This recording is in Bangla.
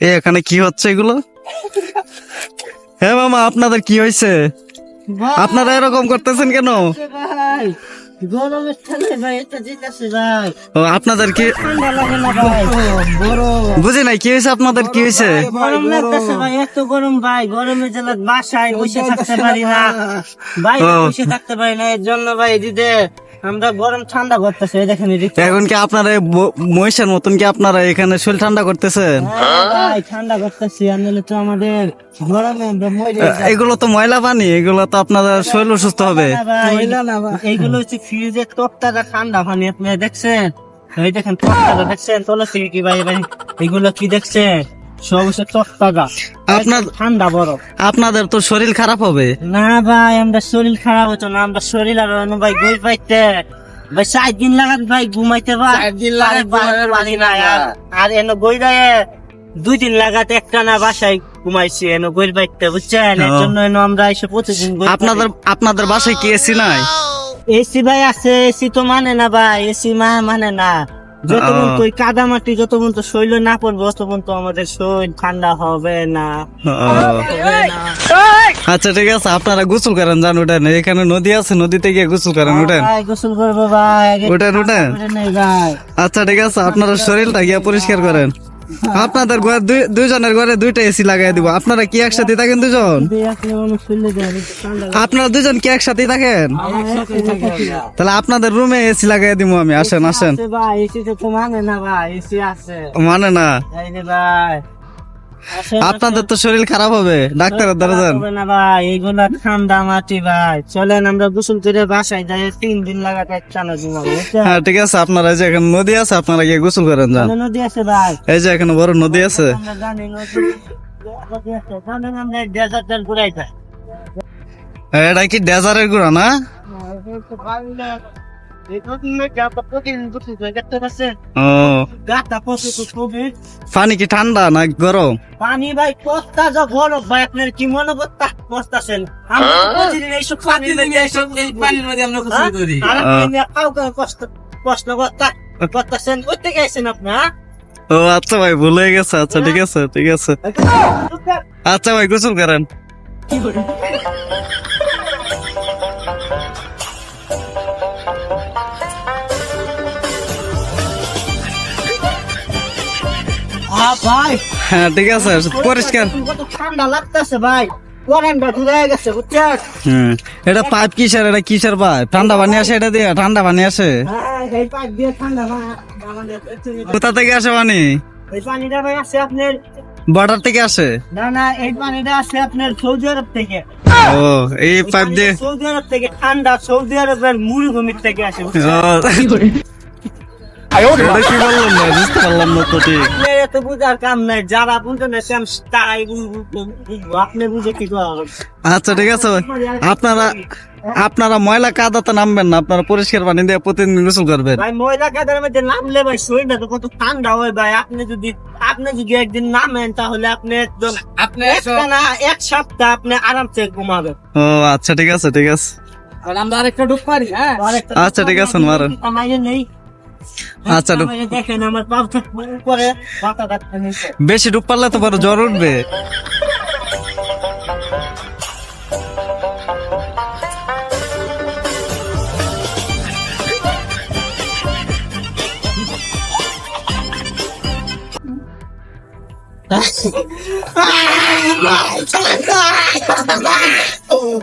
এখানে কি হচ্ছে এগুলো? হ্যাঁ মামা, আপনাদের কি হয়েছে? আপনারা এরকম করতেছেন কেন? ভাই গরমের ঠান্ডা ভাই এটা জিতেছে ভাই ও, আপনাদের কি ঠান্ডা লাগে না ভাই বুঝি নাই, কি হয়েছে আপনাদের? কি হয়েছে? গরম লাগতেছে ভাই এত গরম ভাই গরমে জেলা বাসায় বসে থাকতে পারি না বাইরে বসে থাকতে পারি না এর জন্য ভাই দিদি আমরা গরম ঠান্ডা করতেছে দেখেন এখন কি আপনারা মহিষের মতন কি আপনারা এখানে শরীর ঠান্ডা করতেছেন? ভাই ঠান্ডা করতেছি আর নাহলে তো আমাদের গরমে আমরা মরে যাই। এগুলো তো ময়লা পানি, এগুলো তো আপনাদের শরীর অসুস্থ হবে। এইগুলো হচ্ছে ফ্রিজের টকটাকা ঠান্ডা পানি আপনি দেখছেন এই দেখেন টকটাকা দেখছেন তলা থেকে কি ভাই ভাই এগুলো কি দেখছেন সব হচ্ছে টকটাকা আপনার ঠান্ডা বরফ আপনাদের তো শরীর খারাপ হবে। না ভাই আমরা শরীর খারাপ হতো না আমরা শরীর আর অন্য ভাই গই পাইতে ভাই 4 দিন লাগাত ভাই ঘুমাইতে ভাই 4 দিন লাগে পারি না আর এনে গই দেয় 2 দিন লাগাত একটা না বাসায় ঘুমাইছি এনে গই পাইতে বুঝছেন এর জন্য এনে আমরা এসে প্রতিদিন আপনাদের বাসায় কি এসি নাই? এসি ভাই আছে এসি তো মানে না ভাই এসি মানে না যতক্ষণ তো কাদা মাটি যতক্ষণ তো শৈল না পড়বে ততক্ষণ তো আমাদের শরীর ঠান্ডা হবে না আচ্ছা ঠিক আছে, আপনারা গোসল করেন, যান উঠেন, এখানে নদী আছে, নদীতে গিয়ে গোসল করেন, উঠেন ভাই গোসল করবো ভাই উঠেন উঠেন। ভাই আচ্ছা ঠিক আছে, আপনারা শরীরটা গিয়ে পরিষ্কার করেন। আপনাদের ঘরে দুইজনের ঘরে 2টা এসি লাগাই দিব। আপনারা কি একসাথে থাকেন দুজন? আপনারা দুজন কি একসাথে থাকেন? তাহলে আপনাদের রুমে এসি লাগাই দিব আমি। আসেন আসেন। ভাই এসি তো মানে না ভাই এসি আছে মানে না? এই যে ভাই আপনাদের তো শরীর খারাপ হবে, ডাক্তারের দ্বারা যান। হবে না ভাই এইগুলা ঠান্ডা মাটি ভাই চলেন আমরা গোসল করে বাসায় যাই 3 দিন লাগাতে একটানা ঘুমাবো হ্যাঁ ঠিক আছে, আপনারা এই যে এখানে নদী আছে, আপনারা গিয়ে গোসল করেন, যান। নদী আছে ভাই এই যে এখানে বড় নদী আছে। আমরা জানি নদী আছে জানেন আমরা ডেজার্টের ঘুরাই যাই এটা কি ডেজার্টের গুড়া না? ও, পানি কি ঠান্ডা না গরম? পানি ভাই কস্তা যা গরম ভাই আপনার কি মনে করতেছেন আমরা প্রতিদিন এইসব পানির মধ্যে আমরা গোসল করি আর আপনি কাউকে কষ্ট করতেছেন করতে গেছেন আপনি ও আচ্ছা ভাই, ভুল হয়ে গেছে। আচ্ছা ঠিক আছে ঠিক আছে। আচ্ছা ভাই, গোসল করেন। ভাই হ্যাঁ ঠিক আছে, পরিষ্কার। কত ঠান্ডা লাগতেছে ভাই গরমটা ঢুকে গেছে বুঝছেন এটা পাইপ কিসের? এটা কিসের পাইপ? ঠান্ডা পানি আসে এটা দিয়ে? ঠান্ডা পানি আসে? হ্যাঁ এই পাইপ দিয়ে ঠান্ডা কোথা থেকে আসে পানি? এই পানিটা ভাই আছে আপনার বর্ডার থেকে আসে? না এই পানিটা আছে আপনার সৌদি আরব থেকে ও, এই পাইপ দিয়ে? সৌদি আরব থেকে ঠান্ডা সৌদি আরবের মরুভূমি থেকে আসে ও, এটা কি বললাম না, বুঝতে পারলাম না তো ঠিক। আপনার এত বুঝার কাম নাই যারা বুঝে না সে তাই বুঝবো আপনি বুঝে কি করবেন আচ্ছা ঠিক আছে, আপনারা ময়লা কাদাতে নামবেন না, আপনারা পরিষ্কার পানি দিয়ে প্রতিদিন গোসল করবেন। ভাই ময়লা কাদার মধ্যে নামলে ভাই শরীরটা তো কত ঠান্ডা হয় ভাই আপনি যদি একদিন নামেন তাহলে আপনি একদম এক সপ্তাহ আপনি আরামসে ঘুমাবেন। ও আচ্ছা ঠিক আছে ঠিক আছে। আমরা আরেকটা ডুব পারি হ্যাঁ আচ্ছা ঠিক আছে, মারেন। নেই আচ্ছা দেখেন আমার পাপটা উপরে পাতা কাটতে নিচে বেশি ডুব পারলে তো বড় জ্বর উঠবে। Oh,